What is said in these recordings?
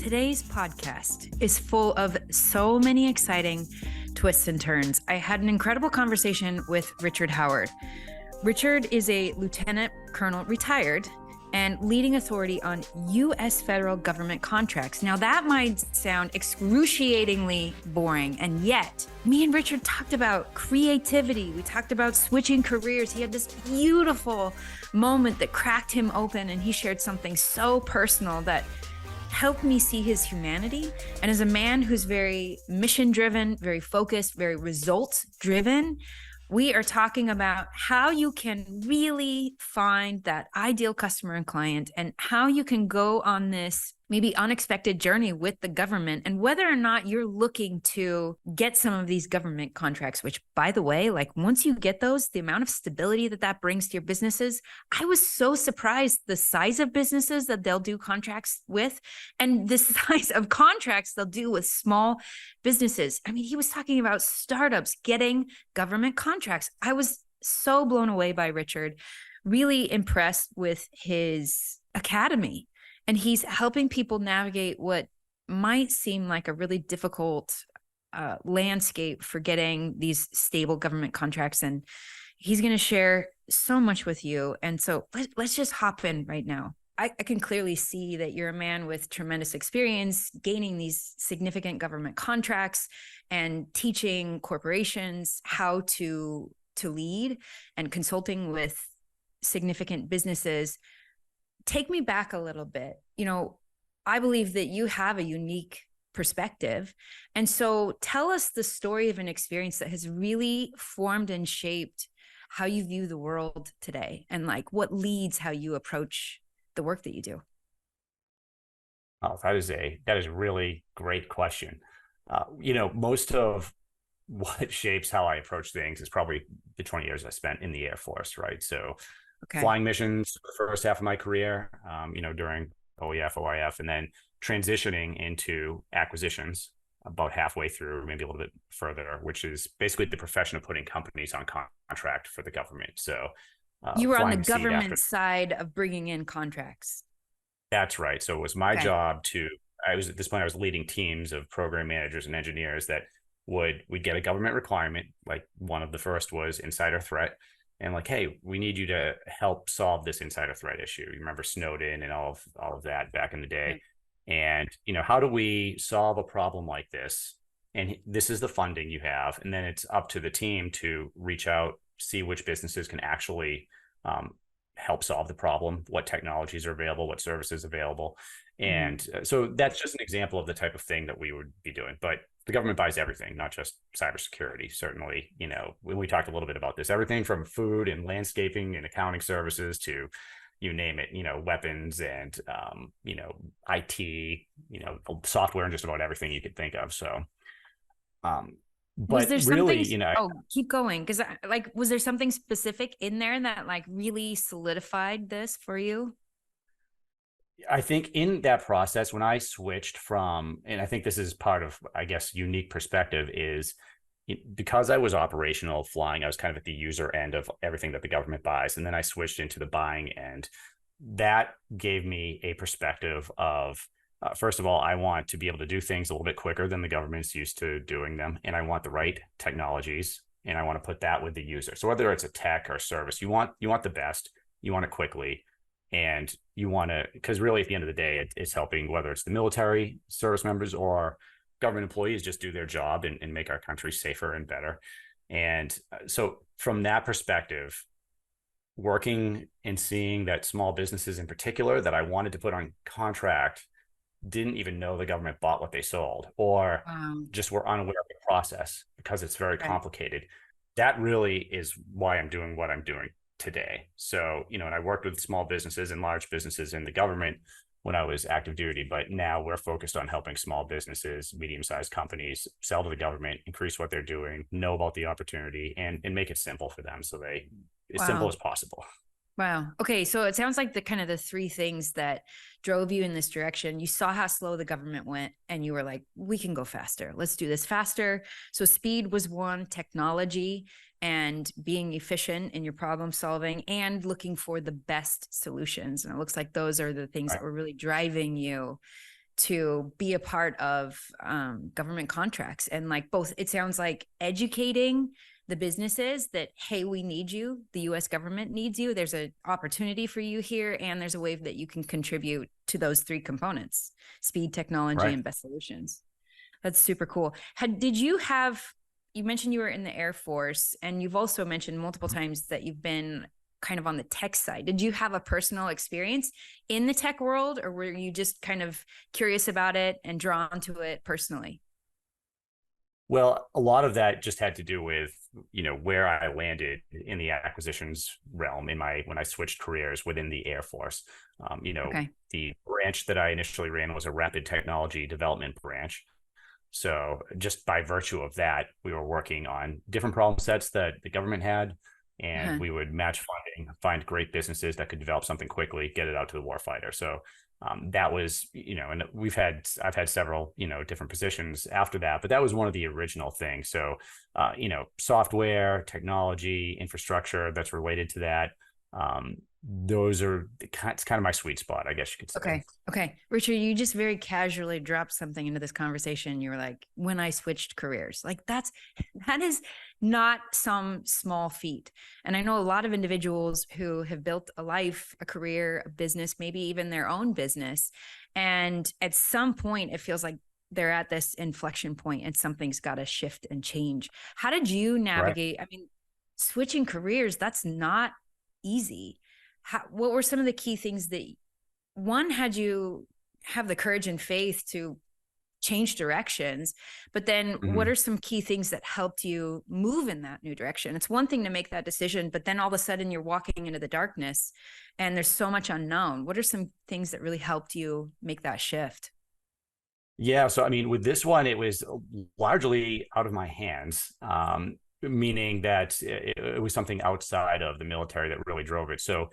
Today's podcast is full of so many exciting twists and turns. I had an incredible conversation with Richard Howard. Richard is a lieutenant colonel, retired, and leading authority on U.S. federal government contracts. Now, that might sound excruciatingly boring, and yet me and Richard talked about creativity. We talked about switching careers. He had this beautiful moment that cracked him open, and he shared something so personal that helped me see his humanity. And as a man who's very mission-driven, very focused, very results-driven, we are talking about how you can really find that ideal customer and client, and how you can go on this maybe unexpected journey with the government, and whether or not you're looking to get some of these government contracts, which, by the way, like once you get those, the amount of stability that that brings to your businesses, I was so surprised the size of businesses that they'll do contracts with, and the size of contracts they'll do with small businesses. I mean, he was talking about startups getting government contracts. I was so blown away by Richard, really impressed with his academy. And he's helping people navigate what might seem like a really difficult landscape for getting these stable government contracts. And he's going to share so much with you. And so let's just hop in right now. I can clearly see that you're a man with tremendous experience gaining these significant government contracts and teaching corporations how to lead and consulting with significant businesses. Take me back a little bit. You know, I believe that you have a unique perspective. And so tell us the story of an experience that has really formed and shaped how you view the world today, and like what leads how you approach the work that you do. Oh, that is a really great question. Most of what shapes how I approach things is probably the 20 years I spent in the Air Force, right? So flying missions for the first half of my career, during OEF, OIF, and then transitioning into acquisitions about halfway through, maybe a little bit further, which is basically the profession of putting companies on contract for the government. So you were on the government side of bringing in contracts. That's right. So it was my job at this point, I was leading teams of program managers and engineers that we'd get a government requirement. Like one of the first was insider threat. And like, hey, we need you to help solve this insider threat issue. You remember Snowden and all of that back in the day. Right. And, how do we solve a problem like this? And this is the funding you have. And then it's up to the team to reach out, see which businesses can actually help solve the problem, what technologies are available, what services available. And so that's just an example of the type of thing that we would be doing. But the government buys everything, not just cybersecurity. Certainly, when we talked a little bit about this, everything from food and landscaping and accounting services to, you name it, weapons and, IT, software and just about everything you could think of. So, but really, keep going. Because was there something specific in there that like really solidified this for you? I think in that process, when I switched from, and I think this is part of, I guess, unique perspective, is because I was operational flying, I was kind of at the user end of everything that the government buys. And then I switched into the buying end. That gave me a perspective of, first of all, I want to be able to do things a little bit quicker than the government's used to doing them. And I want the right technologies, and I want to put that with the user. So whether it's a tech or service, you want the best, you want it quickly. And you want to, because really at the end of the day, it's helping, whether it's the military service members or government employees, just do their job and make our country safer and better. And so from that perspective, working and seeing that small businesses in particular that I wanted to put on contract didn't even know the government bought what they sold, or just were unaware of the process because it's very complicated. That really is why I'm doing what I'm doing today. So, and I worked with small businesses and large businesses in the government when I was active duty, but now we're focused on helping small businesses, medium-sized companies sell to the government, increase what they're doing, know about the opportunity, and make it simple for them. So as simple as possible. Wow. Okay. So it sounds like the three things that drove you in this direction. You saw how slow the government went and you were like, we can go faster. Let's do this faster. So speed was one, technology and being efficient in your problem solving and looking for the best solutions. And it looks like those are the things that were really driving you to be a part of government contracts, and like both, it sounds like educating the businesses that, hey, we need you, the US government needs you, there's an opportunity for you here, and there's a way that you can contribute to those three components: speed, technology, Right. and best solutions. That's super cool. Did you have, you mentioned you were in the Air Force, and you've also mentioned multiple times that you've been kind of on the tech side. Did you have a personal experience in the tech world, or were you just kind of curious about it and drawn to it personally? Well, a lot of that just had to do with, where I landed in the acquisitions realm in my when I switched careers within the Air Force. Okay. The branch that I initially ran was a rapid technology development branch. So just by virtue of that, we were working on different problem sets that the government had, and Uh-huh. we would match funding, find great businesses that could develop something quickly, get it out to the warfighter. So that was, and I've had several, different positions after that, but that was one of the original things. So, software, technology, infrastructure that's related to that. Those are, it's kind of my sweet spot, I guess you could say. Okay. Okay. Richard, you just very casually dropped something into this conversation. You were like, when I switched careers, like that is not some small feat. And I know a lot of individuals who have built a life, a career, a business, maybe even their own business. And at some point, it feels like they're at this inflection point and something's got to shift and change. How did you Right. navigate? I mean, switching careers, that's not easy. What were some of the key things that, one, had you have the courage and faith to change directions, but then what Mm-hmm. are some key things that helped you move in that new direction? It's one thing to make that decision, but then all of a sudden you're walking into the darkness and there's so much unknown. What are some things that really helped you make that shift? Yeah, so I mean, with this one, it was largely out of my hands, meaning that it was something outside of the military that really drove it. So,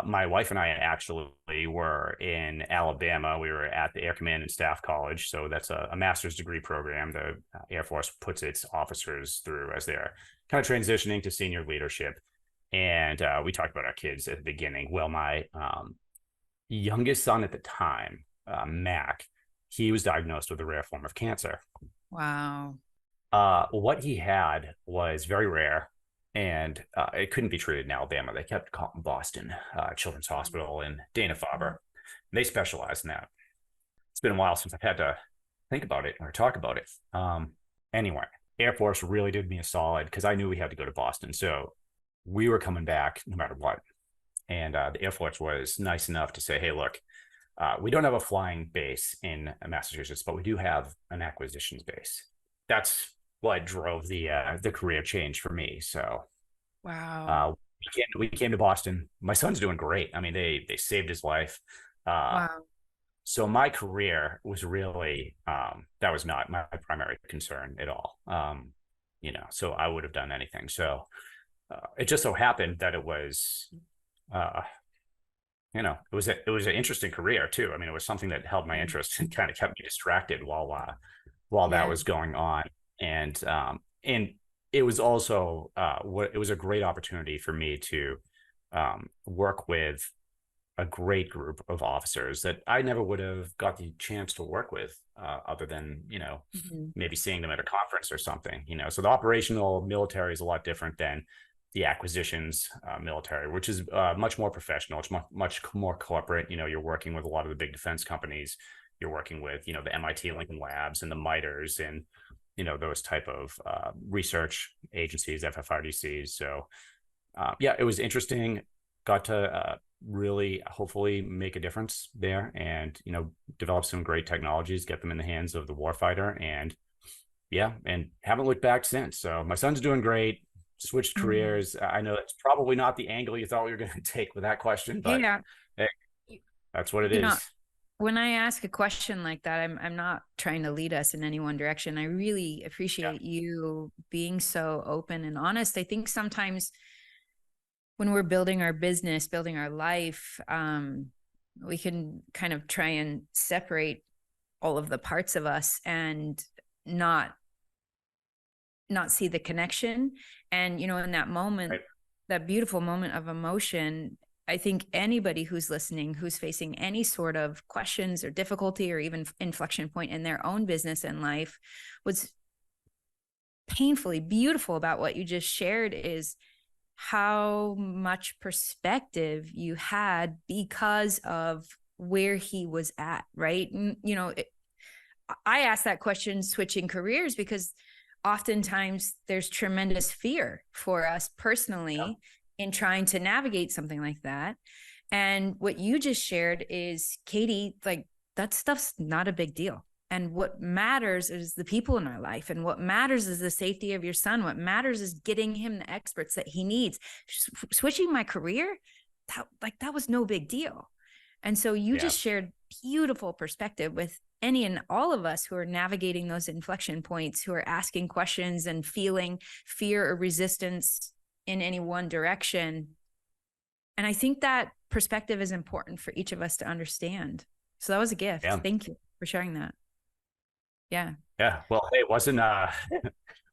my wife and I actually were in Alabama. We were at the Air Command and Staff College. So, that's a master's degree program the Air Force puts its officers through as they're kind of transitioning to senior leadership. And we talked about our kids at the beginning. Well, my youngest son at the time, Mac, he was diagnosed with a rare form of cancer. Wow. What he had was very rare, and it couldn't be treated in Alabama. They kept calling Boston Children's Hospital in Dana-Farber. They specialize in that. It's been a while since I've had to think about it or talk about it. Anyway, Air Force really did me a solid because I knew we had to go to Boston. So we were coming back no matter what. And the Air Force was nice enough to say, hey, look, we don't have a flying base in Massachusetts, but we do have an acquisitions base. That's what drove the career change for me. So Wow. uh, we came to Boston. My son's doing great. I mean, they saved his life. Uh, Wow. so my career was really that was not my primary concern at all. So I would have done anything. So it just so happened that it was uh, it was an interesting career too. I mean, it was something that held my interest and kind of kept me distracted while that Yeah. was going on. And it was also it was a great opportunity for me to work with a great group of officers that I never would have got the chance to work with other than Mhm. maybe seeing them at a conference or something. So the operational military is a lot different than the acquisitions military, which is much more professional. It's much more corporate. You're working with a lot of the big defense companies. You're working with the MIT Lincoln Labs and the MITREs and those type of research agencies, FFRDCs. So yeah, it was interesting. Got to really hopefully make a difference there, and develop some great technologies, get them in the hands of the warfighter, and yeah, and haven't looked back since. So my son's doing great. Switched Mhm. careers. I know that's probably not the angle you thought we were going to take with that question, but Yeah. hey, that's what it You know, is. when I ask a question like that, I'm not trying to lead us in any one direction. I really Yeah. appreciate you being so open and honest. I think sometimes when we're building our business, building our life, we can kind of try and separate all of the parts of us and not not see the connection. And in that moment, Right. that beautiful moment of emotion, I think anybody who's listening, who's facing any sort of questions or difficulty or even inflection point in their own business and life, what's painfully beautiful about what you just shared is how much perspective you had because of where he was at, right? I asked that question switching careers because oftentimes there's tremendous fear for us personally in trying to navigate something like that. And what you just shared is, Katie, like that stuff's not a big deal. And what matters is the people in our life. And what matters is the safety of your son. What matters is getting him the experts that he needs. Switching my career, that was no big deal. And so you just shared beautiful perspective with any and all of us who are navigating those inflection points, who are asking questions and feeling fear or resistance in any one direction. And I think that perspective is important for each of us to understand. So that was a gift. Thank you for sharing that. Yeah. Well, it wasn't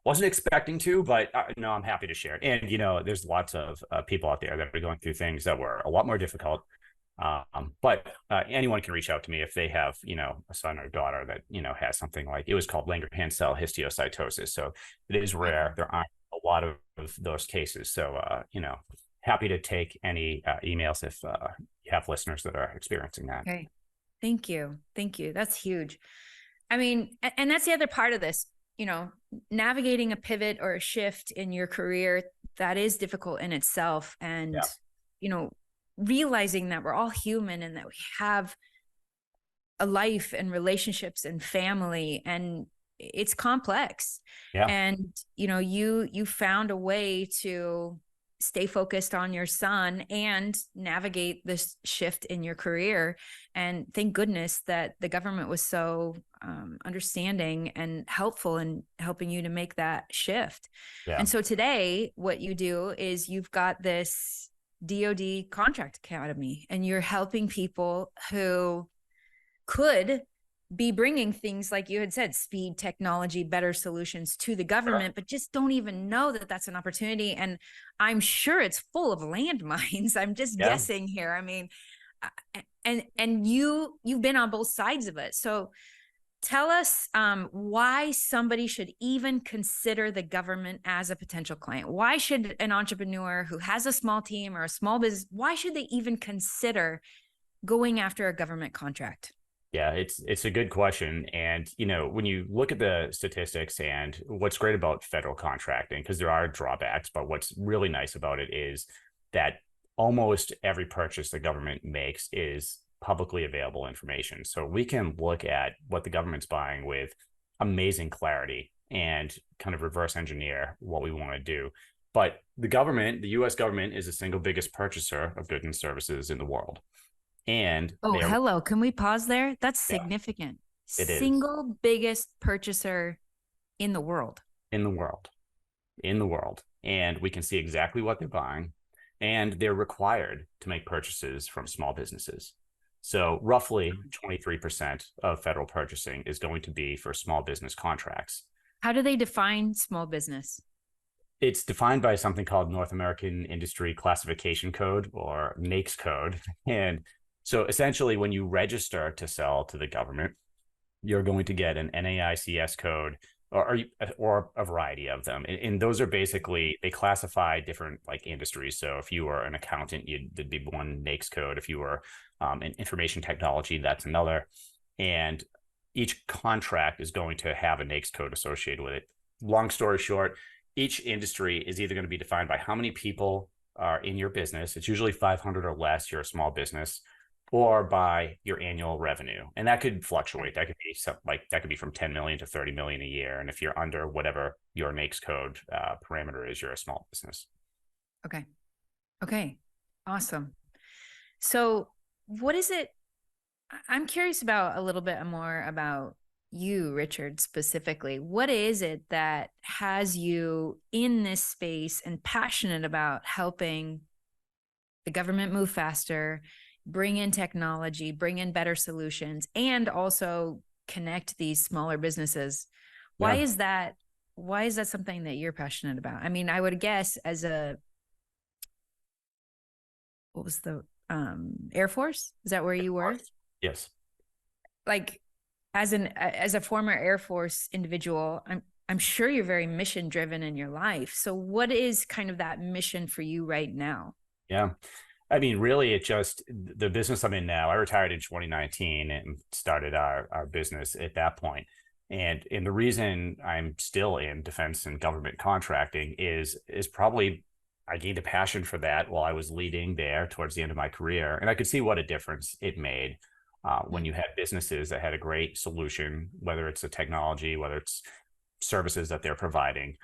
wasn't expecting to, but no, I'm happy to share it. And there's lots of people out there that are going through things that were a lot more difficult. But anyone can reach out to me if they have, a son or daughter that, has something like, it was called Langerhans cell histiocytosis. So it is rare. There aren't a lot of those cases. So, happy to take any emails if you have listeners that are experiencing that. Okay. Thank you. That's huge. I mean, and that's the other part of this, navigating a pivot or a shift in your career, that is difficult in itself. And, realizing that we're all human and that we have a life and relationships and family, and it's complex. And, you found a way to stay focused on your son and navigate this shift in your career. And thank goodness that the government was so understanding and helpful in helping you to make that shift. And so today, what you do is you've got this DoD contract academy, and you're helping people who could be bringing things like you had said, speed, technology, better solutions to the government, but just don't even know that that's an opportunity. And I'm sure it's full of landmines. I'm just guessing here. I mean, and you've been on both sides of it. So tell us why somebody should even consider the government as a potential client. Why should an entrepreneur who has a small team or a small business, why should they even consider going after a government contract? Yeah, it's a good question. And, when you look at the statistics, and what's great about federal contracting, because there are drawbacks, but what's really nice about it is that almost every purchase the government makes is publicly available information. So we can look at what the government's buying with amazing clarity and kind of reverse engineer what we want to do. But the US government, is the single biggest purchaser of goods and services in the world. And hello, can we pause there? That's significant. It is single biggest purchaser in the world. In the world. And we can see exactly what they're buying, and they're required to make purchases from small businesses. So roughly 23% of federal purchasing is going to be for small business contracts. How do they define small business? It's defined by something called North American Industry Classification Code, or NAICS code. And so essentially, when you register to sell to the government, you're going to get an NAICS code, or a variety of them. And those are basically, they classify different like industries. So if you were an accountant, there'd be one NAICS code. If you were in information technology, that's another. And each contract is going to have a NAICS code associated with it. Long story short, each industry is either going to be defined by how many people are in your business. It's usually 500 or less. You're a small business. Or by your annual revenue. And that could fluctuate. That could be that could be from 10 million to 30 million a year. And if you're under whatever your NAICS code parameter is, you're a small business. Okay. Awesome. So what is it? I'm curious about a little bit more about you, Richard, specifically. What is it that has you in this space and passionate about helping the government move faster, bring in technology, bring in better solutions, and also connect these smaller businesses? Why is that something that you're passionate about? I mean, I would guess as a what was the Air Force? Is that where you were? Yes. Like as a former Air Force individual, I'm sure you're very mission driven in your life. So what is kind of that mission for you right now? Yeah. I mean, really, it just the business I'm in now. I retired in 2019 and started our business at that point. And the reason I'm still in defense and government contracting is probably I gained a passion for that while I was leading there towards the end of my career, and I could see what a difference it made when you had businesses that had a great solution, whether it's a technology, whether it's services that they're providing.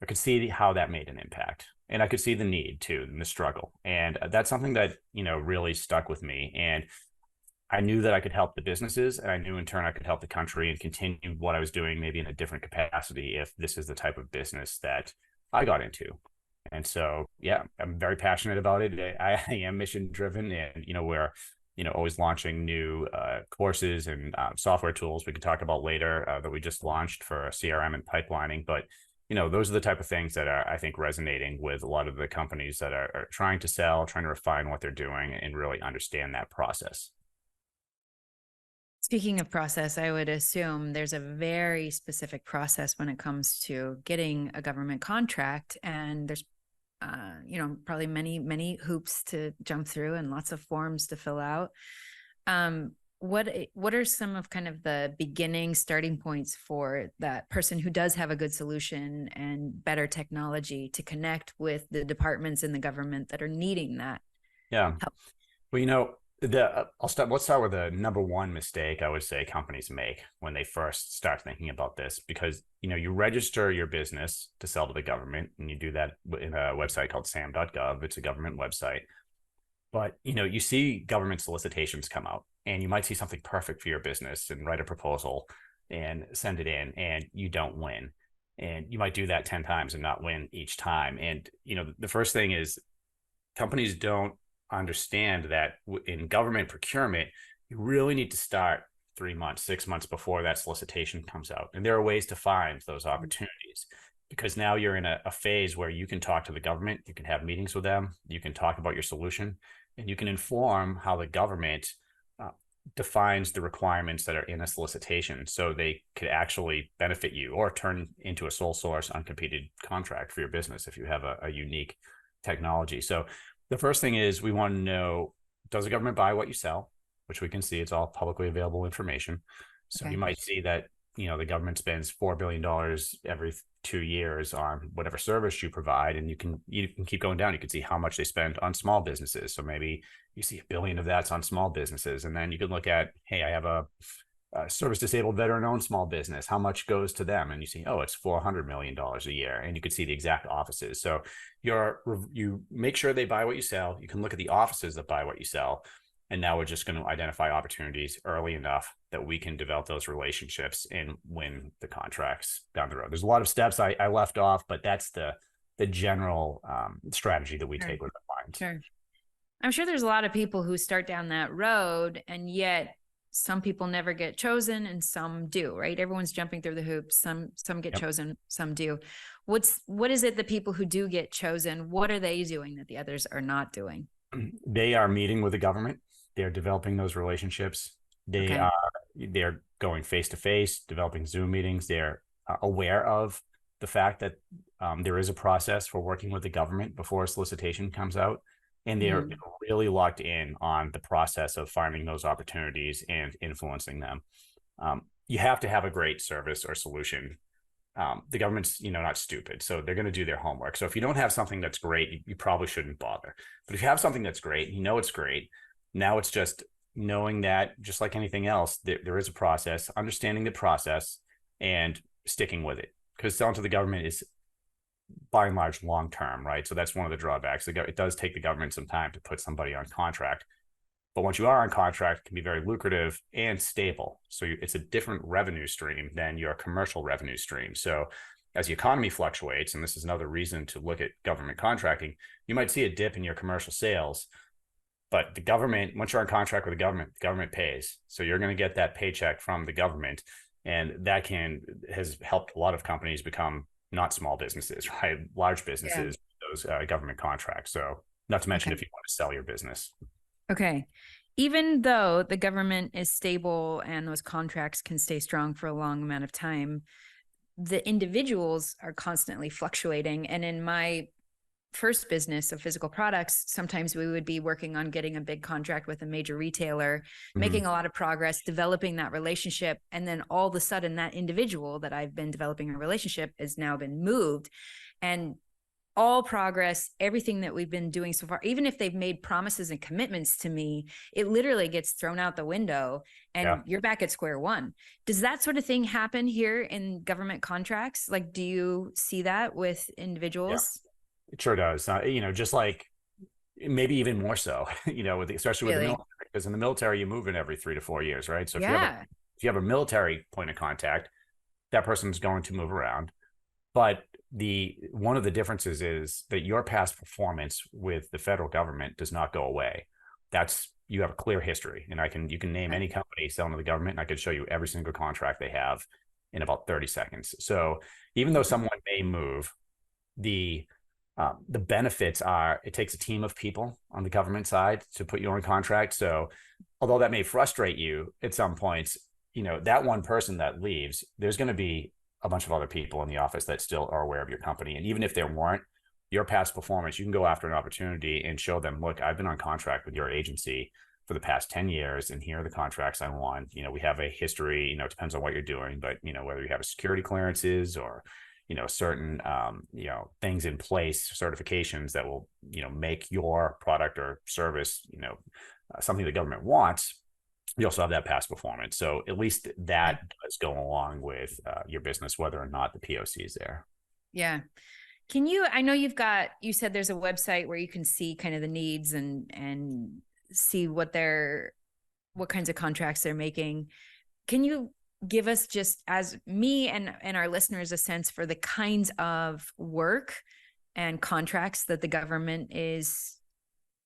I could see how that made an impact. And I could see the need too, and the struggle. And that's something that, really stuck with me. And I knew that I could help the businesses, and I knew in turn I could help the country and continue what I was doing, maybe in a different capacity, if this is the type of business that I got into. And so, yeah, I'm very passionate about it. I am mission driven, and, we're, always launching new courses and software tools we could talk about later that we just launched for CRM and pipelining. But those are the type of things that are, I think, resonating with a lot of the companies that are trying to sell, trying to refine what they're doing, and really understand that process. Speaking of process, I would assume there's a very specific process when it comes to getting a government contract, and there's probably many hoops to jump through and lots of forms to fill out. What are some of kind of the beginning starting points for that person who does have a good solution and better technology to connect with the departments in the government that are needing that Yeah. help? Well, let's start with the number one mistake I would say companies make when they first start thinking about this, because, you register your business to sell to the government, and you do that in a website called sam.gov. It's a government website. But, you see government solicitations come out, and you might see something perfect for your business and write a proposal and send it in, and you don't win. And you might do that 10 times and not win each time. And, the first thing is companies don't understand that in government procurement, you really need to start 3 months, 6 months before that solicitation comes out. And there are ways to find those opportunities, because now you're in a phase where you can talk to the government, you can have meetings with them, you can talk about your solution, and you can inform how the government defines the requirements that are in a solicitation, so they could actually benefit you or turn into a sole source uncompeted contract for your business if you have a unique technology. So the first thing is we want to know, does the government buy what you sell? Which we can see, it's all publicly available information. So Okay. you might see that, the government spends $4 billion every 2 years on whatever service you provide. And you can keep going down. You can see how much they spend on small businesses. So maybe you see $1 billion of that's on small businesses. And then you can look at, hey, I have a service disabled veteran owned small business. How much goes to them? And you see, oh, it's $400 million a year. And you can see the exact offices. So you make sure they buy what you sell. You can look at the offices that buy what you sell. And now we're just going to identify opportunities early enough that we can develop those relationships and win the contracts down the road. There's a lot of steps I left off, but that's the general strategy that we take with our clients. Sure. I'm sure there's a lot of people who start down that road, and yet some people never get chosen and some do, right? Everyone's jumping through the hoops. Some get chosen, some do. What is it that people who do get chosen, what are they doing that the others are not doing? They are meeting with the government. They're developing those relationships. They're going face to face, developing Zoom meetings. They're aware of the fact that there is a process for working with the government before a solicitation comes out. And they're really locked in on the process of finding those opportunities and influencing them. You have to have a great service or solution. The government's, not stupid. So they're going to do their homework. So if you don't have something that's great, you probably shouldn't bother. But if you have something that's great, it's great. Now it's just knowing that, just like anything else, there is a process, understanding the process and sticking with it. Because selling to the government is by and large long-term, right? So that's one of the drawbacks. It does take the government some time to put somebody on contract. But once you are on contract, it can be very lucrative and stable. So it's a different revenue stream than your commercial revenue stream. So as the economy fluctuates, and this is another reason to look at government contracting, you might see a dip in your commercial sales. But the government, once you're on contract with the government pays. So you're going to get that paycheck from the government. And that has helped a lot of companies become not small businesses, right? Large businesses, those government contracts. So not to mention Okay. if you want to sell your business. Okay. Even though the government is stable and those contracts can stay strong for a long amount of time, the individuals are constantly fluctuating. And in my first business of physical products, sometimes we would be working on getting a big contract with a major retailer, Mm-hmm. making a lot of progress, developing that relationship. And then all of a sudden, that individual that I've been developing a relationship has now been moved. And all progress, everything that we've been doing so far, even if they've made promises and commitments to me, it literally gets thrown out the window Yeah. and you're back at square one. Does that sort of thing happen here in government contracts? Like, do you see that with Yeah. individuals? It sure does. Just like maybe even more so, especially with the Really? military, because in the military, you move in every 3 to 4 years, right? So Yeah. if you have a military point of contact, that person's going to move around. But the one of the differences is that your past performance with the federal government does not go away. That's you have a clear history, and you can name Okay. any company selling to the government, and I could show you every single contract they have in about 30 seconds. So even though someone may move, the the benefits are it takes a team of people on the government side to put you on contract. So although that may frustrate you at some points, that one person that leaves, there's going to be a bunch of other people in the office that still are aware of your company. And even if there weren't, your past performance, you can go after an opportunity and show them, look, I've been on contract with your agency for the past 10 years, and here are the contracts I won. We have a history, it depends on what you're doing, but, whether you have a security clearances or, certain, things in place, certifications that will, make your product or service, something the government wants. You also have that past performance. So at least Yeah. that does go along with your business, whether or not the POC is there. Yeah. I know you said there's a website where you can see kind of the needs and see what kinds of contracts they're making. Can you give us, just as me and our listeners, a sense for the kinds of work and contracts that the government is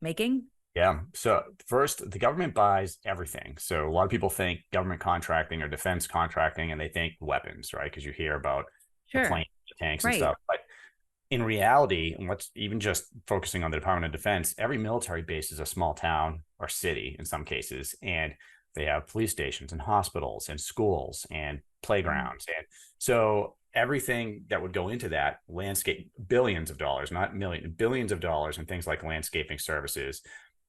making? Yeah. So first, the government buys everything. So a lot of people think government contracting or defense contracting, and they think weapons, right? Because you hear about the Sure. planes, the tanks, and Right. stuff. But in reality, and what's even just focusing on the Department of Defense, every military base is a small town or city in some cases, and they have police stations and hospitals and schools and playgrounds. And so everything that would go into that landscape, billions of dollars, not millions, billions of dollars, and things like landscaping services,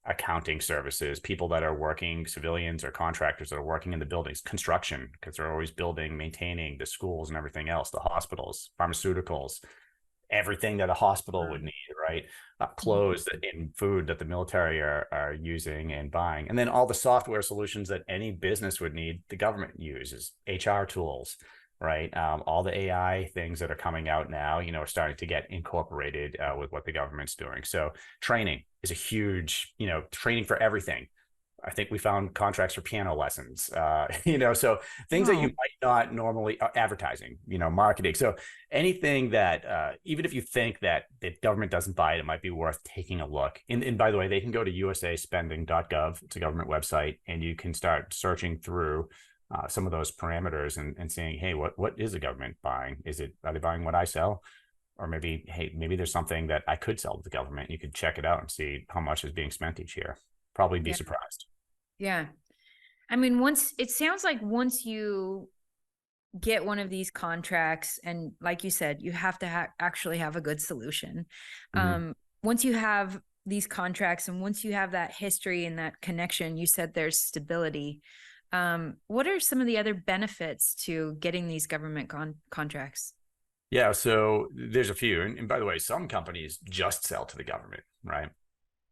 accounting services, people that are working, civilians or contractors that are working in the buildings, construction, because they're always building, maintaining the schools and everything else, the hospitals, pharmaceuticals, everything that a hospital would need, right? Clothes and food that the military are using and buying. And then all the software solutions that any business would need, the government uses, HR tools, right? All the AI things that are coming out now, are starting to get incorporated with what the government's doing. So training is a huge, training for everything. I think we found contracts for piano lessons, so things that you Wow. might not normally advertising, marketing. So anything that, even if you think that the government doesn't buy it, it might be worth taking a look. And by the way, they can go to usaspending.gov. It's a government website, and you can start searching through some of those parameters and saying, hey, what is the government buying? Are they buying what I sell? Or maybe, hey, maybe there's something that I could sell to the government. You could check it out and see how much is being spent each year. Probably be Yeah. surprised. Yeah. I mean, once you get one of these contracts, and like you said, you have to actually have a good solution. Mm-hmm. Once you have these contracts and once you have that history and that connection, you said there's stability. What are some of the other benefits to getting these government contracts? Yeah, so there's a few. And by the way, some companies just sell to the government, right?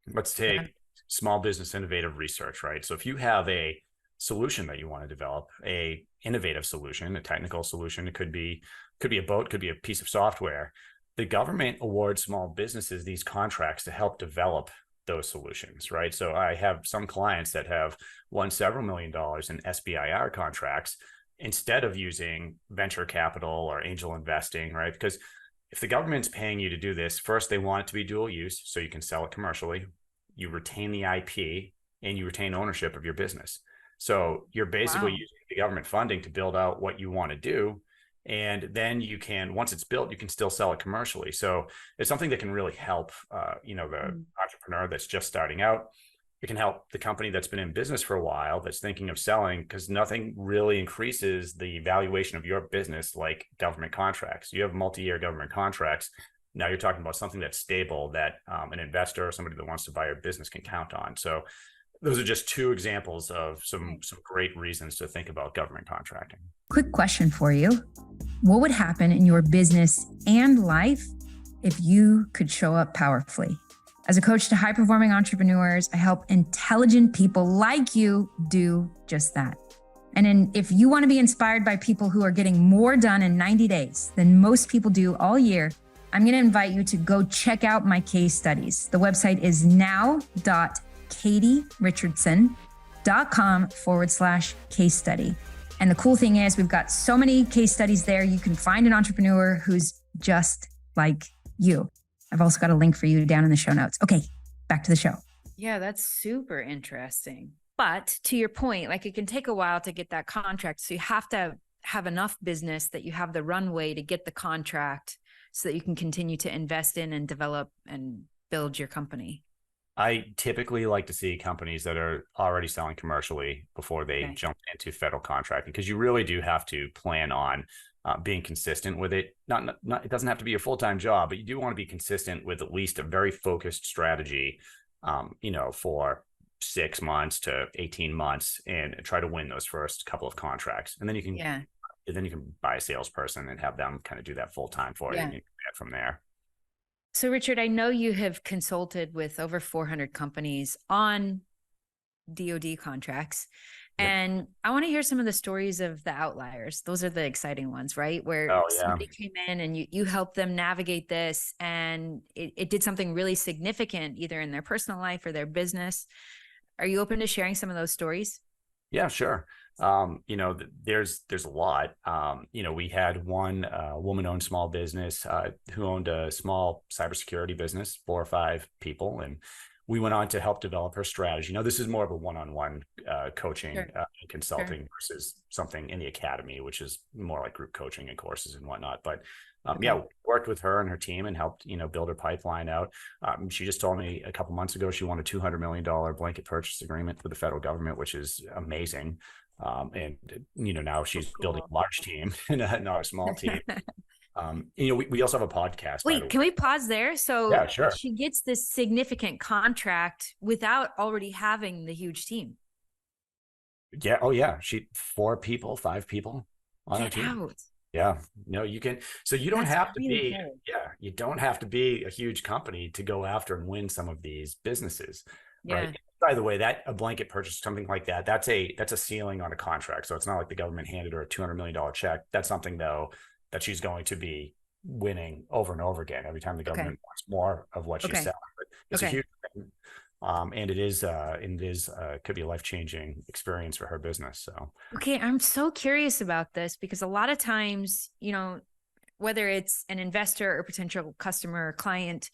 Let's Yeah. take small business innovative research, right? So if you have a solution that you want to develop, a innovative solution, a technical solution, it could be a boat, could be a piece of software. The government awards small businesses these contracts to help develop those solutions, right? So I have some clients that have won several $1,000,000 in SBIR contracts instead of using venture capital or angel investing, right? Because if the government's paying you to do this, first they want it to be dual use so you can sell it commercially. You retain the IP and you retain ownership of your business. So you're basically Wow. using the government funding to build out what you want to do. And then you can, once it's built, you can still sell it commercially. So it's something that can really help, the entrepreneur that's just starting out. It can help the company that's been in business for a while, that's thinking of selling, because nothing really increases the valuation of your business like government contracts. You have multi-year government contracts. Now you're talking about something that's stable, that an investor or somebody that wants to buy your business can count on. So those are just two examples of some great reasons to think about government contracting. Quick question for you. What would happen in your business and life if you could show up powerfully? As a coach to high-performing entrepreneurs, I help intelligent people like you do just that. And if you want to be inspired by people who are getting more done in 90 days than most people do all year, I'm going to invite you to go check out my case studies. The website is now.katierichardsson.com/case study. And the cool thing is we've got so many case studies there. You can find an entrepreneur who's just like you. I've also got a link for you down in the show notes. Okay, back to the show. Yeah, that's super interesting. But to your point, like it can take a while to get that contract. So you have to have enough business that you have the runway to get the contract so that you can continue to invest in and develop and build your company. I typically like to see companies that are already selling commercially before they jump into federal contracting, because you really do have to plan on being consistent with it. Not it doesn't have to be a full-time job, but you do want to be consistent with at least a very focused strategy, for 6 months to 18 months, and try to win those first couple of contracts. And then you can, buy a salesperson and have them kind of do that full time for you, and you can get from there. So Richard, I know you have consulted with over 400 companies on DoD contracts. And I want to hear some of the stories of the outliers. Those are the exciting ones, right? Where somebody came in and you helped them navigate this, and it did something really significant, either in their personal life or their business. Are you open to sharing some of those stories? Yeah, sure. There's a lot. We had one woman-owned small business who owned a small cybersecurity business, 4 or 5 people, and we went on to help develop her strategy. Now, this is more of a one-on-one coaching consulting versus something in the academy, which is more like group coaching and courses and whatnot. But worked with her and her team and helped, build her pipeline out. She just told me a couple months ago she won a $200 million blanket purchase agreement for the federal government, which is amazing. And now she's building a large team and not a small team. We also have a podcast. Wait, can we pause there? So yeah, sure. She gets this significant contract without already having the huge team. Yeah. Oh yeah. 4 people, 5 people on her team. Out. Yeah. No, you can. So you don't have to be, you don't have to be a huge company to go after and win some of these businesses. Right. By the way, that a blanket purchase, something like that, that's a ceiling on a contract. So it's not like the government handed her a $200 million check. That's something though that she's going to be winning over and over again every time the government wants more of what she's selling. But it's a huge thing. And it is could be a life-changing experience for her business. So I'm so curious about this, because a lot of times, whether it's an investor or potential customer or client,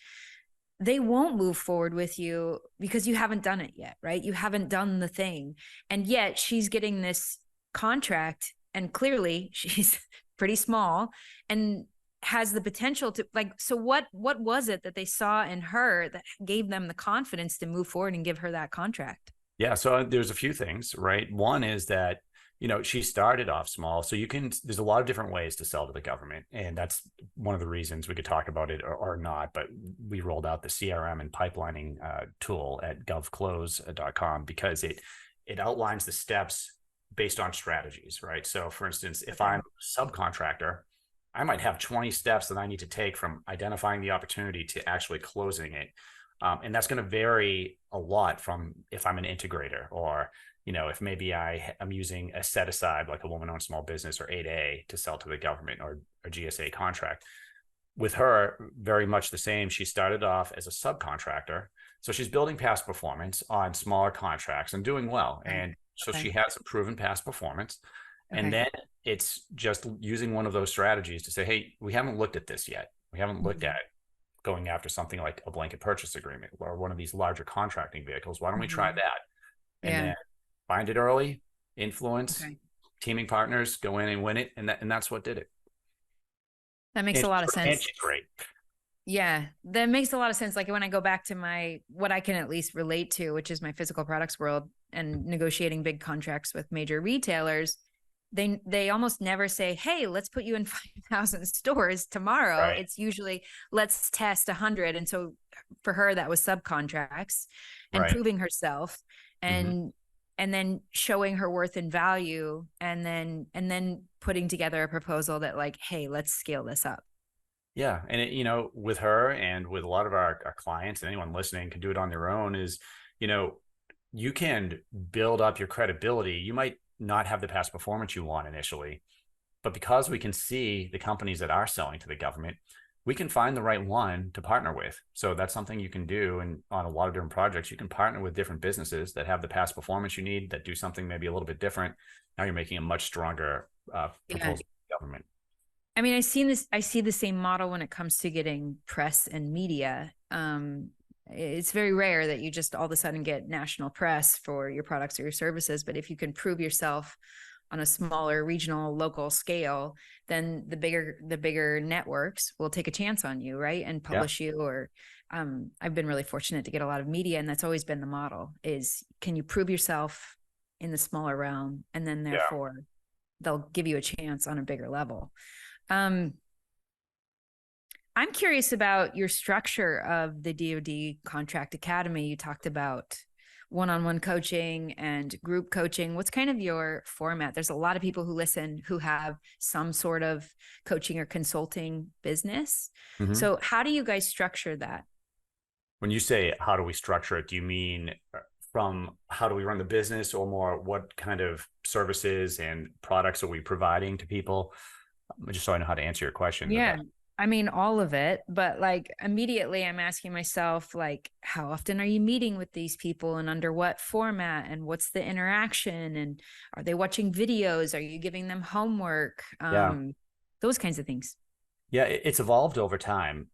they won't move forward with you because you haven't done it yet, right? You haven't done the thing. And yet she's getting this contract, and clearly she's pretty small and has the potential to, so what was it that they saw in her that gave them the confidence to move forward and give her that contract? Yeah. So there's a few things, right? One is that, she started off small. So there's a lot of different ways to sell to the government. And that's one of the reasons we could talk about it or not, but we rolled out the CRM and pipelining tool at govclose.com because it outlines the steps based on strategies, right? So for instance, if I'm a subcontractor, I might have 20 steps that I need to take from identifying the opportunity to actually closing it. And that's going to vary a lot from if I'm an integrator, or, if maybe I'm using a set aside, like a woman-owned small business or 8A to sell to the government, or a GSA contract. With her, very much the same. She started off as a subcontractor. So she's building past performance on smaller contracts and doing well. And so she has a proven past performance. And then it's just using one of those strategies to say, hey, we haven't looked at this yet. We haven't looked at going after something like a blanket purchase agreement or one of these larger contracting vehicles. Why don't we try that? And then find it early, influence, teaming partners, go in and win it. And that's what did it. That makes a lot of And sense. she's great. Yeah, that makes a lot of sense. Like when I go back to my, what I can at least relate to, which is my physical products world and negotiating big contracts with major retailers, they almost never say, hey, let's put you in 5,000 stores tomorrow. Right. It's usually, let's test 100. And so for her, that was subcontracts and Right. proving herself and then showing her worth and value, and then putting together a proposal that like, hey, let's scale this up. Yeah. And with her and with a lot of our clients, and anyone listening can do it on their own, is, you can build up your credibility. You might not have the past performance you want initially, but because we can see the companies that are selling to the government, we can find the right one to partner with. So that's something you can do. And on a lot of different projects, you can partner with different businesses that have the past performance you need, that do something maybe a little bit different. Now you're making a much stronger proposal to the government. I mean, I see the same model when it comes to getting press and media. It's very rare that you just all of a sudden get national press for your products or your services. But if you can prove yourself on a smaller regional, local scale, then the bigger networks will take a chance on you, right? And publish you. Or I've been really fortunate to get a lot of media, and that's always been the model: is can you prove yourself in the smaller realm, and then therefore they'll give you a chance on a bigger level. I'm curious about your structure of the DoD Contract Academy. You talked about one-on-one coaching and group coaching. What's kind of your format? There's a lot of people who listen who have some sort of coaching or consulting business. So how do you guys structure that? When you say how do we structure it, do you mean from how do we run the business, or more what kind of services and products are we providing to people? Just so I know how to answer your question. Yeah. I mean, all of it, but like immediately I'm asking myself, like, how often are you meeting with these people and under what format, and what's the interaction, and are they watching videos? Are you giving them homework? Those kinds of things. Yeah, it's evolved over time.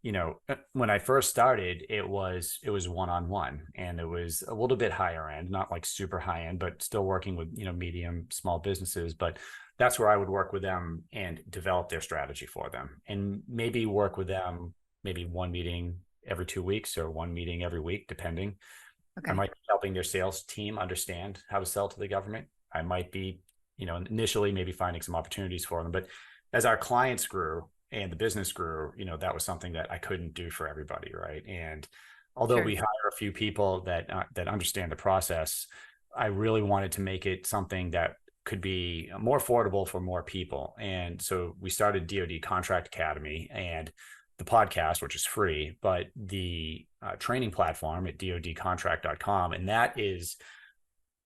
When I first started, it was one-on-one, and it was a little bit higher end, not like super high end, but still working with, medium, small businesses. But that's where I would work with them and develop their strategy for them, and maybe work with them, maybe one meeting every 2 weeks or one meeting every week, depending. I might be helping their sales team understand how to sell to the government. I might be, initially maybe finding some opportunities for them. But as our clients grew and the business grew, that was something that I couldn't do for everybody, right? And although we hire a few people that understand the process, I really wanted to make it something that could be more affordable for more people. And so we started DoD Contract Academy and the podcast, which is free, but the training platform at dodcontract.com. And that is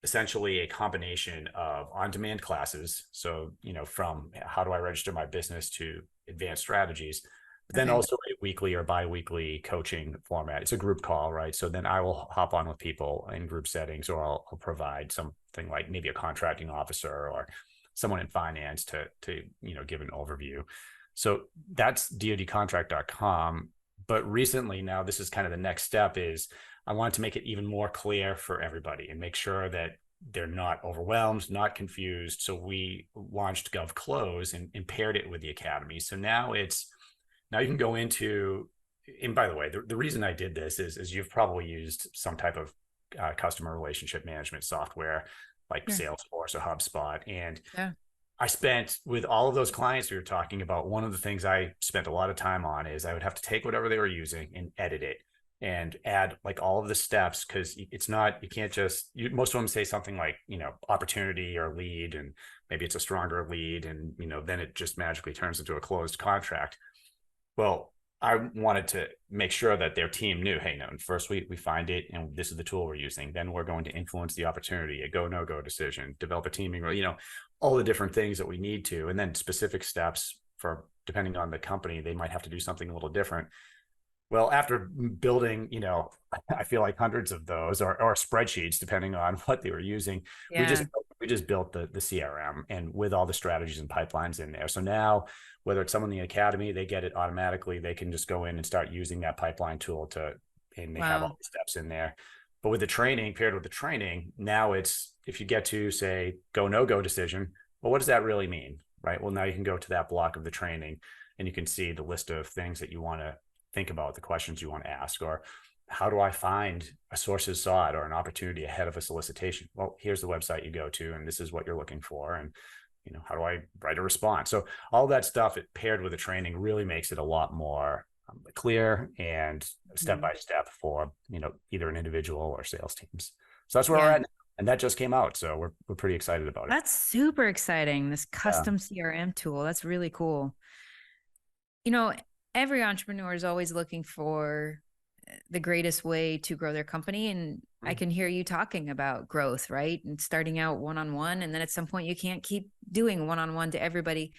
essentially a combination of on-demand classes. So, from how do I register my business to advanced strategies, but then also a weekly or bi-weekly coaching format. It's a group call, right? So then I will hop on with people in group settings, or I'll provide something like maybe a contracting officer or someone in finance to give an overview. So that's dodcontract.com. But recently, now this is kind of the next step, is I wanted to make it even more clear for everybody and make sure that they're not overwhelmed, not confused. So we launched GovClose and paired it with the Academy. So now you can go into, and by the way, the reason I did this is you've probably used some type of customer relationship management software like Salesforce or HubSpot. And I spent, with all of those clients we were talking about, one of the things I spent a lot of time on is I would have to take whatever they were using and edit it and add like all of the steps, because it's not, you can't just, most of them say something like, opportunity or lead, and maybe it's a stronger lead, and, then it just magically turns into a closed contract. Well, I wanted to make sure that their team knew, hey, no, first we find it, and this is the tool we're using. Then we're going to influence the opportunity, a go, no go decision, develop a teaming, all the different things that we need to. And then specific steps for, depending on the company, they might have to do something a little different. Well, after building, I feel like hundreds of those or spreadsheets, depending on what they were using, we just built the CRM, and with all the strategies and pipelines in there. So now, whether it's someone in the academy, they get it automatically. They can just go in and start using that pipeline tool and they have all the steps in there. But with the training, paired with the training, now it's, if you get to say go, no go decision, well, what does that really mean? right? Well, now you can go to that block of the training and you can see the list of things that you want to think about, the questions you want to ask, or how do I find a sources sought or an opportunity ahead of a solicitation? Well, here's the website you go to, and this is what you're looking for. And, how do I write a response? So all that stuff, it paired with the training, really makes it a lot more clear and step by step for, either an individual or sales teams. So that's where we're at now. And that just came out. So we're pretty excited about it. That's super exciting. This custom CRM tool. That's really cool. Every entrepreneur is always looking for the greatest way to grow their company. And I can hear you talking about growth, right? And starting out one-on-one. And then at some point you can't keep doing one-on-one to everybody.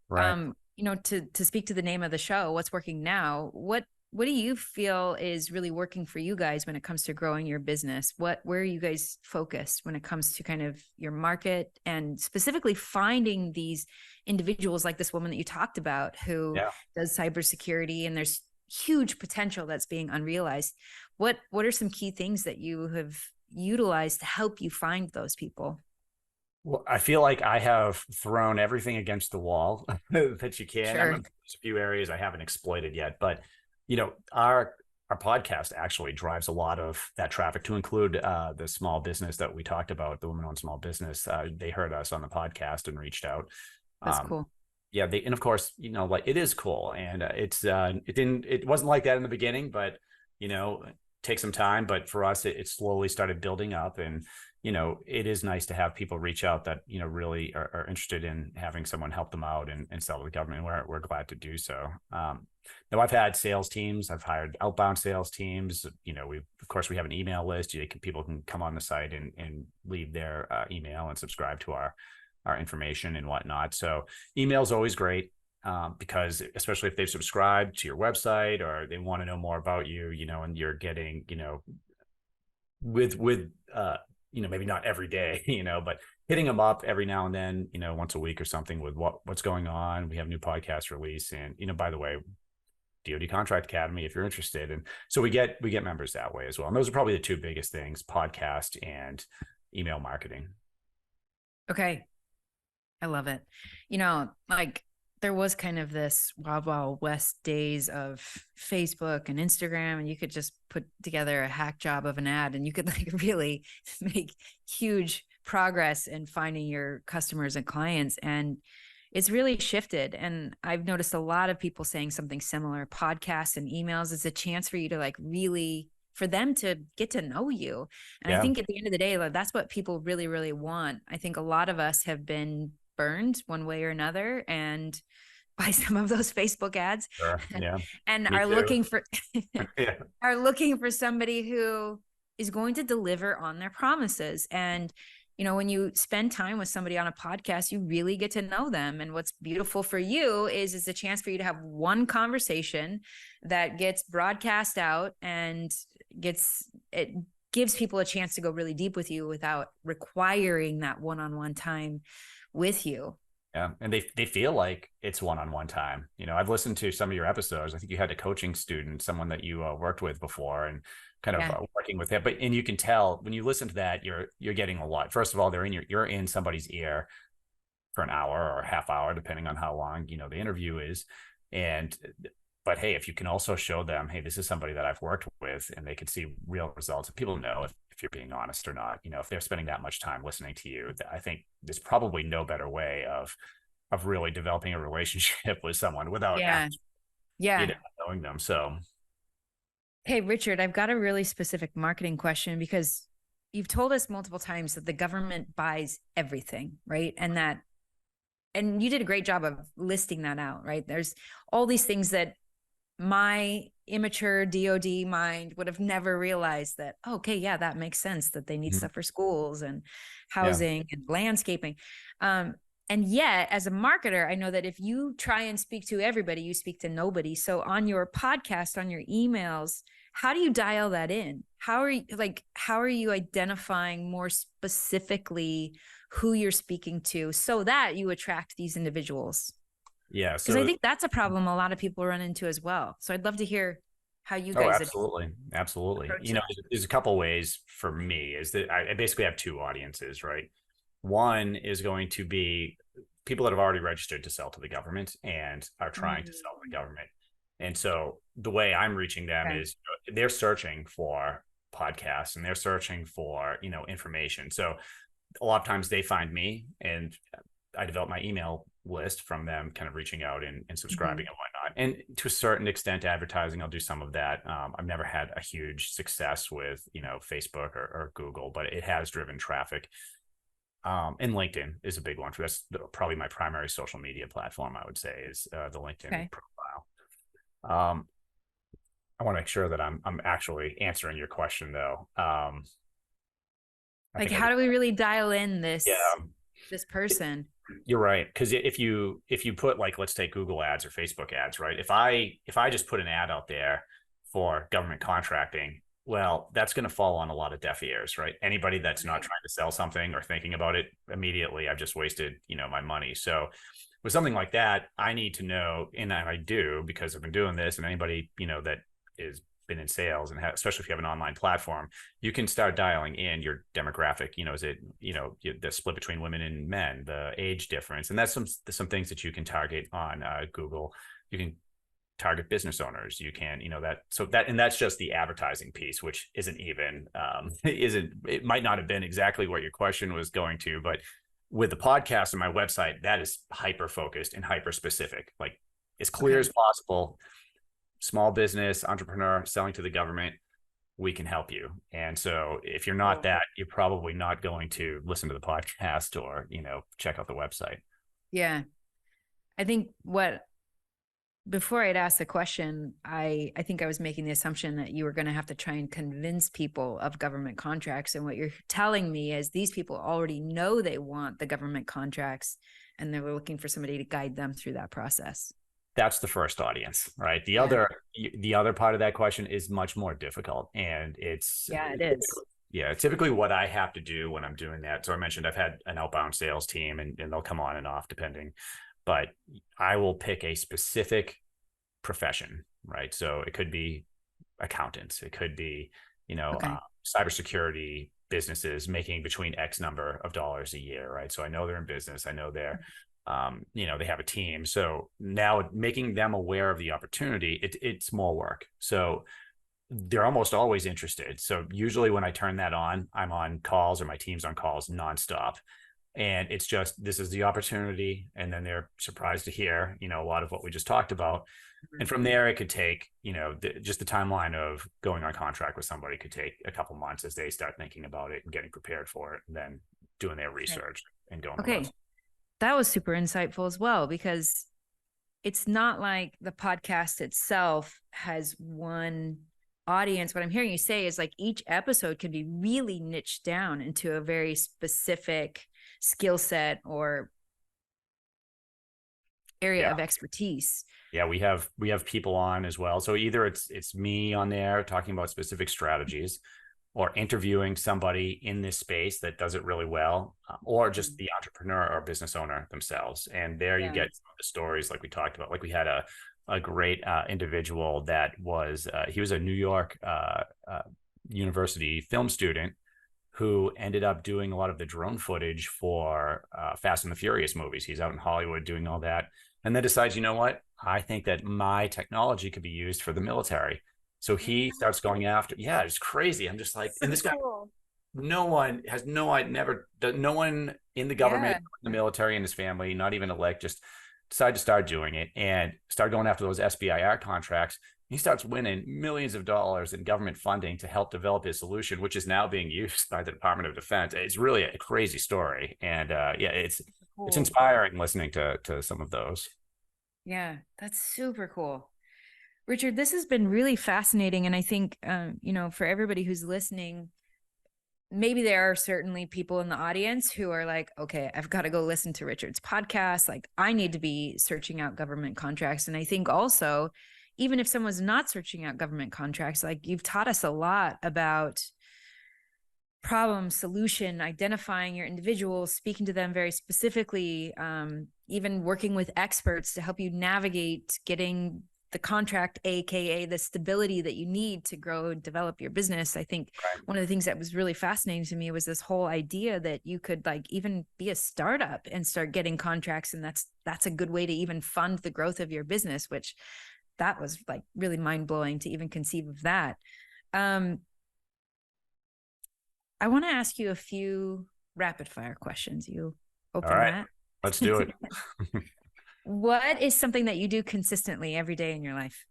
Right. To speak to the name of the show, what's working now, what do you feel is really working for you guys when it comes to growing your business? Where are you guys focused when it comes to kind of your market and specifically finding these individuals like this woman that you talked about who does cybersecurity, and there's huge potential that's being unrealized? What are some key things that you have utilized to help you find those people? Well, I feel like I have thrown everything against the wall that you can. Sure. There's a few areas I haven't exploited yet, but our podcast actually drives a lot of that traffic, to include the small business that we talked about, the women-owned small business. They heard us on the podcast and reached out. That's cool. Yeah, and of course, like, it is cool, and it wasn't like that in the beginning, but take some time. But for us, it slowly started building up, and it is nice to have people reach out that really are interested in having someone help them out and sell to the government. We're glad to do so. Now, I've had sales teams, I've hired outbound sales teams. Of course we have an email list. People can come on the site and leave their email and subscribe to our information and whatnot. So email is always great, because especially if they've subscribed to your website or they want to know more about you, and you're getting, with maybe not every day, but hitting them up every now and then, once a week or something with what's going on. We have new podcast release, and, by the way, DoD Contract Academy, if you're interested. And so we get members that way as well. And those are probably the two biggest things: podcast and email marketing. Okay. I love it. There was kind of this Wild West days of Facebook and Instagram, and you could just put together a hack job of an ad and you could really make huge progress in finding your customers and clients. And it's really shifted. And I've noticed a lot of people saying something similar. Podcasts and emails is a chance for you to really, for them to get to know you. And I think at the end of the day, that's what people really, really want. I think a lot of us have been burned one way or another and by some of those Facebook ads. Sure. Yeah. And are looking for somebody who is going to deliver on their promises. And when you spend time with somebody on a podcast, you really get to know them. And what's beautiful for you is a chance for you to have one conversation that gets broadcast out and it gives people a chance to go really deep with you without requiring that one-on-one time with you. Yeah. And they feel like it's one-on-one time. I've listened to some of your episodes. I think you had a coaching student, someone that you worked with before, and kind of working with it. And you can tell when you listen to that, you're getting a lot. First of all, you're in somebody's ear for an hour or a half hour, depending on how long, the interview is. But hey, if you can also show them, hey, this is somebody that I've worked with, and they can see real results, and people know if you're being honest or not, if they're spending that much time listening to you, I think there's probably no better way of really developing a relationship with someone without knowing them. So, hey, Richard, I've got a really specific marketing question, because you've told us multiple times that the government buys everything, right? And you did a great job of listing that out, right? There's all these things that my immature DoD mind would have never realized that, okay, yeah, that makes sense that they need stuff for schools and housing and landscaping. And yet, as a marketer, I know that if you try and speak to everybody, you speak to nobody. So on your podcast, on your emails, how do you dial that in? How are you identifying more specifically who you're speaking to so that you attract these individuals? Yeah. Because I think that's a problem a lot of people run into as well. So I'd love to hear how you guys. Absolutely. There's a couple ways for me. Is that I basically have two audiences, right? One is going to be people that have already registered to sell to the government and are trying to sell to the government. And so the way I'm reaching them is, they're searching for podcasts and they're searching for, information. So a lot of times they find me, and I develop my email list from them kind of reaching out and subscribing and whatnot. And to a certain extent, advertising, I'll do some of that. I've never had a huge success with, Facebook or Google, but it has driven traffic. And LinkedIn is a big one. That's probably my primary social media platform, I would say, is the LinkedIn profile. I want to make sure that I'm actually answering your question, though. Like, how do we really dial in this person? You're right, because if you put, like, let's take Google ads or Facebook ads, right? If I just put an ad out there for government contracting, well, that's going to fall on a lot of deaf ears, right? Anybody that's not trying to sell something or thinking about it immediately, I've just wasted, my money. So with something like that, I need to know, and I do, because I've been doing this, and anybody, that is been in sales, and especially if you have an online platform, you can start dialing in your demographic. Is it, the split between women and men, the age difference, and that's some things that you can target on Google. You can target business owners. You can, and that's just the advertising piece, which isn't even, it might not have been exactly what your question was going to, but with the podcast and my website, that is hyper focused and hyper specific, like as clear as possible. Small business, entrepreneur, selling to the government, we can help you. And so if you're not that, you're probably not going to listen to the podcast or, check out the website. Yeah. I think before I'd asked the question, I think I was making the assumption that you were going to have to try and convince people of government contracts. And what you're telling me is these people already know they want the government contracts, and they're looking for somebody to guide them through that process. That's the first audience, right? The other part of that question is much more difficult, and it is. Yeah, typically what I have to do when I'm doing that. So I mentioned I've had an outbound sales team, and they'll come on and off depending, but I will pick a specific profession, right? So it could be accountants, it could be, cybersecurity businesses making between X number of dollars a year, right? So I know they're in business, I know they're they have a team. So now making them aware of the opportunity, it's more work. So they're almost always interested. So usually when I turn that on, I'm on calls, or my team's on calls nonstop. And it's just, this is the opportunity. And then they're surprised to hear, a lot of what we just talked about. And from there, it could take, just the timeline of going on contract with somebody could take a couple months as they start thinking about it and getting prepared for it, and then doing their research and going. Okay. That was super insightful as well, because it's not like the podcast itself has one audience. What I'm hearing you say is, like, each episode can be really niched down into a very specific skill set or area of expertise. Yeah, we have people on as well. So either it's me on there talking about specific strategies, or interviewing somebody in this space that does it really well, or just the entrepreneur or business owner themselves. And there you get some of the stories like we talked about. Like, we had a great individual that was, he was a New York university film student who ended up doing a lot of the drone footage for Fast and the Furious movies. He's out in Hollywood doing all that. And then decides, you know what? I think that my technology could be used for the military. So he starts going after, it's crazy. I'm just like, and this guy, no one in the government, in the military, in his family, not even elect, just decided to start doing it and start going after those SBIR contracts. He starts winning millions of dollars in government funding to help develop his solution, which is now being used by the Department of Defense. It's really a crazy story. And it's inspiring listening to some of those. Yeah, that's super cool. Richard, this has been really fascinating. And I think, for everybody who's listening, maybe there are certainly people in the audience who are like, okay, I've got to go listen to Richard's podcast. Like, I need to be searching out government contracts. And I think also, even if someone's not searching out government contracts, like, you've taught us a lot about problem, solution, identifying your individuals, speaking to them very specifically, even working with experts to help you navigate getting the contract, AKA the stability that you need to grow and develop your business. I think one of the things that was really fascinating to me was this whole idea that you could like even be a startup and start getting contracts. And that's a good way to even fund the growth of your business, which that was like really mind blowing to even conceive of that. I want to ask you a few rapid fire questions. You open All right, that? let's do it. What is something that you do consistently every day in your life?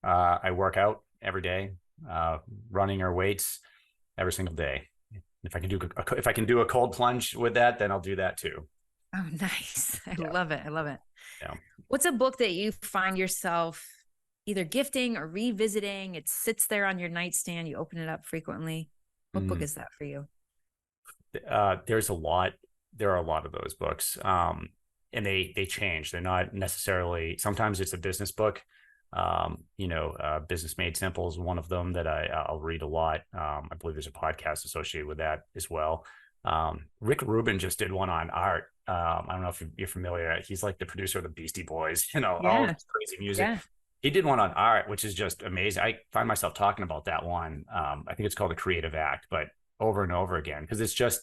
I work out every day, running or weights every single day. If I can do a cold plunge with that, then I'll do that too. Oh, nice. I Yeah. love it. I love it. Yeah. What's a book that you find yourself either gifting or revisiting? It sits there on your nightstand. You open it up frequently. What book is that for you? There's a lot. There are a lot of those books. And they change. They're not necessarily, sometimes it's a business book. Business Made Simple is one of them that I'll read a lot. I believe there's a podcast associated with that as well. Rick Rubin just did one on art. I don't know if you're familiar. He's like the producer of the Beastie Boys, all this crazy music. Yeah. He did one on art, which is just amazing. I find myself talking about that one. I think it's called The Creative Act, but over and over again, because it's just,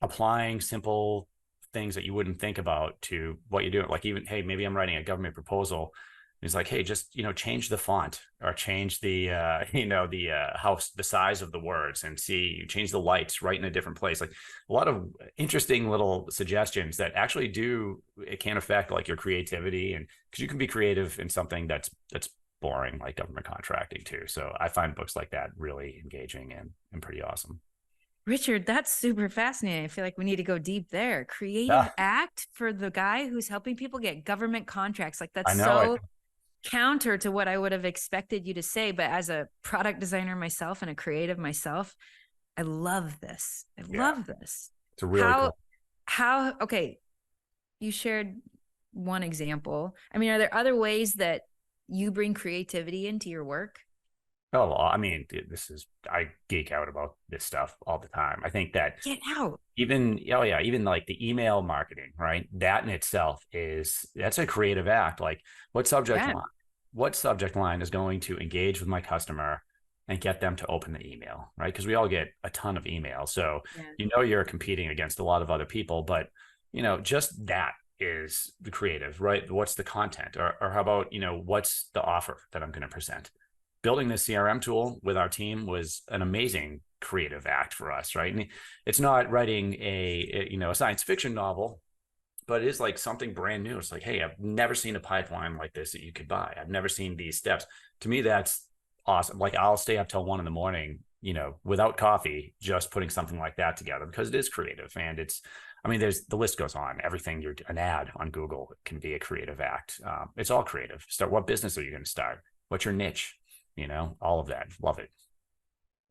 applying simple things that you wouldn't think about to what you're doing. Like even, hey, maybe I'm writing a government proposal. He's like, hey, just, change the font or change the, the size of the words and change the lights right in a different place. Like a lot of interesting little suggestions that actually it can affect like your creativity. And because you can be creative in something that's boring, like government contracting too. So I find books like that really engaging and pretty awesome. Richard, that's super fascinating. I feel like we need to go deep there. Creative act for the guy who's helping people get government contracts. Like that's so counter to what I would have expected you to say. But as a product designer myself and a creative myself, I love this. I love this. It's a really cool. Okay. You shared one example. I mean, are there other ways that you bring creativity into your work? Oh, I mean, I geek out about this stuff all the time. I think that even like the email marketing, right? That in itself that's a creative act. Like what subject line is going to engage with my customer and get them to open the email, right? Because we all get a ton of emails. So, you're competing against a lot of other people, but just that is the creative, right? What's the content or how about, what's the offer that I'm going to present? Building this CRM tool with our team was an amazing creative act for us, right? And it's not writing a science fiction novel, but it is like something brand new. It's like, hey, I've never seen a pipeline like this that you could buy. I've never seen these steps. To me, that's awesome. Like I'll stay up till 1 a.m, without coffee, just putting something like that together because it is creative. And the list goes on. Everything an ad on Google can be a creative act. It's all creative. What business are you going to start? What's your niche? All of that. Love it.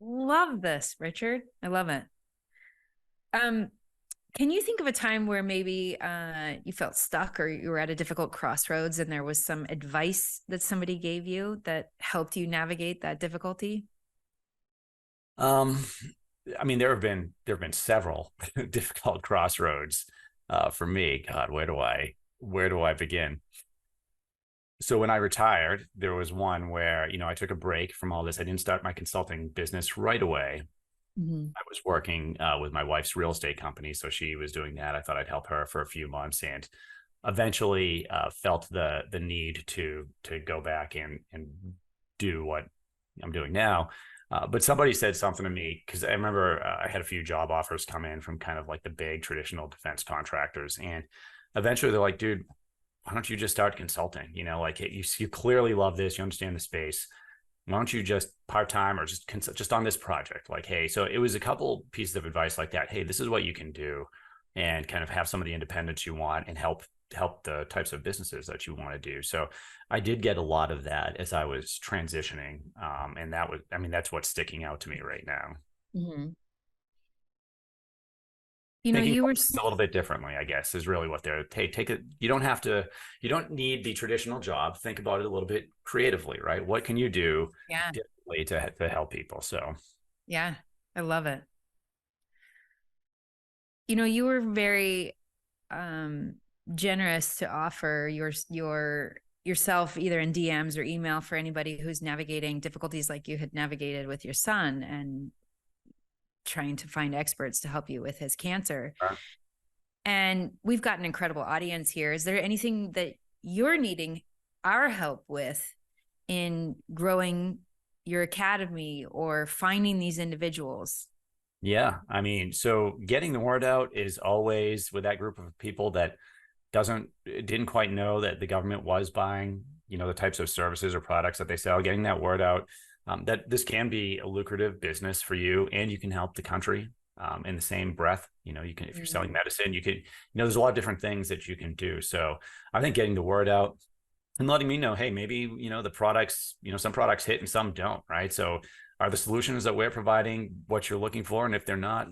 Love this, Richard. I love it. Can you think of a time where maybe you felt stuck or you were at a difficult crossroads and there was some advice that somebody gave you that helped you navigate that difficulty? There have been several difficult crossroads for me. God, where do I begin? So when I retired, there was one where, I took a break from all this. I didn't start my consulting business right away. Mm-hmm. I was working with my wife's real estate company. So she was doing that. I thought I'd help her for a few months and eventually felt the need to go back and do what I'm doing now. But somebody said something to me because I remember I had a few job offers come in from kind of like the big traditional defense contractors. And eventually they're like, dude, why don't you just start consulting? Like you clearly love this, you understand the space. Why don't you just part-time or just on this project? Like, hey, so it was a couple pieces of advice like that. Hey, this is what you can do and kind of have some of the independence you want and help the types of businesses that you want to do. So I did get a lot of that as I was transitioning. And that's what's sticking out to me right now. Mm-hmm. You were a little bit differently, I guess, is really what they're take it. You don't need the traditional job. Think about it a little bit creatively, right? What can you do differently to help people? So, yeah, I love it. You were very generous to offer your yourself either in DMs or email for anybody who's navigating difficulties like you had navigated with your son and trying to find experts to help you with his cancer. Sure. And we've got an incredible audience here. Is there anything that you're needing our help with in growing your academy or finding these individuals? Yeah. I mean, so getting the word out is always with that group of people that didn't quite know that the government was buying, the types of services or products that they sell, getting that word out, that this can be a lucrative business for you, and you can help the country in the same breath. You can, if you're selling medicine, you can, there's a lot of different things that you can do. So I think getting the word out and letting me know, hey, maybe, the products, some products hit and some don't, right? So are the solutions that we're providing what you're looking for? And if they're not,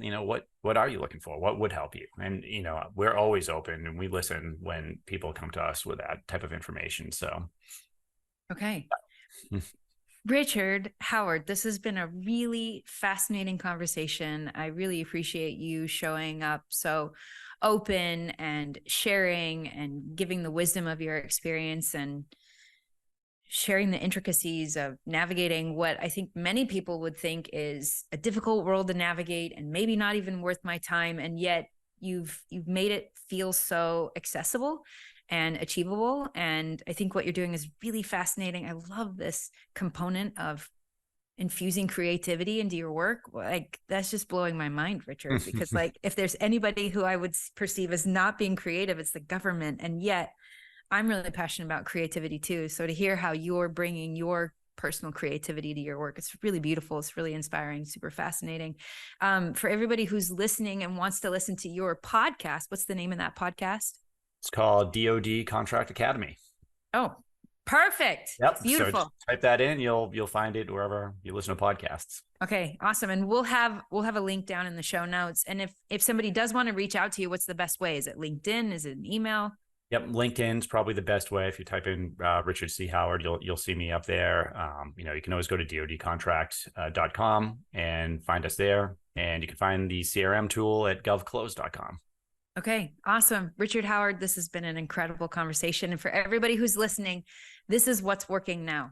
what are you looking for? What would help you? And, we're always open and we listen when people come to us with that type of information. So. Okay. Richard Howard, this has been a really fascinating conversation. I really appreciate you showing up so open and sharing and giving the wisdom of your experience and sharing the intricacies of navigating what I think many people would think is a difficult world to navigate and maybe not even worth my time. And yet you've made it feel so accessible and achievable. And I think what you're doing is really fascinating. I love this component of infusing creativity into your work. Like, that's just blowing my mind, Richard, because like, if there's anybody who I would perceive as not being creative, it's the government. And yet I'm really passionate about creativity too. So to hear how you're bringing your personal creativity to your work, it's really beautiful. It's really inspiring, super fascinating. For everybody who's listening and wants to listen to your podcast, what's the name of that podcast? It's called DoD Contract Academy. Oh, perfect. Yep. Beautiful. So just type that in. You'll find it wherever you listen to podcasts. Okay, awesome. And we'll have a link down in the show notes. And if somebody does want to reach out to you, what's the best way? Is it LinkedIn? Is it an email? Yep, LinkedIn's probably the best way. If you type in Richard C. Howard, you'll see me up there. You can always go to dodcontract.com and find us there. And you can find the CRM tool at govclose.com. Okay, awesome. Richard Howard, this has been an incredible conversation. And for everybody who's listening, this is what's working now.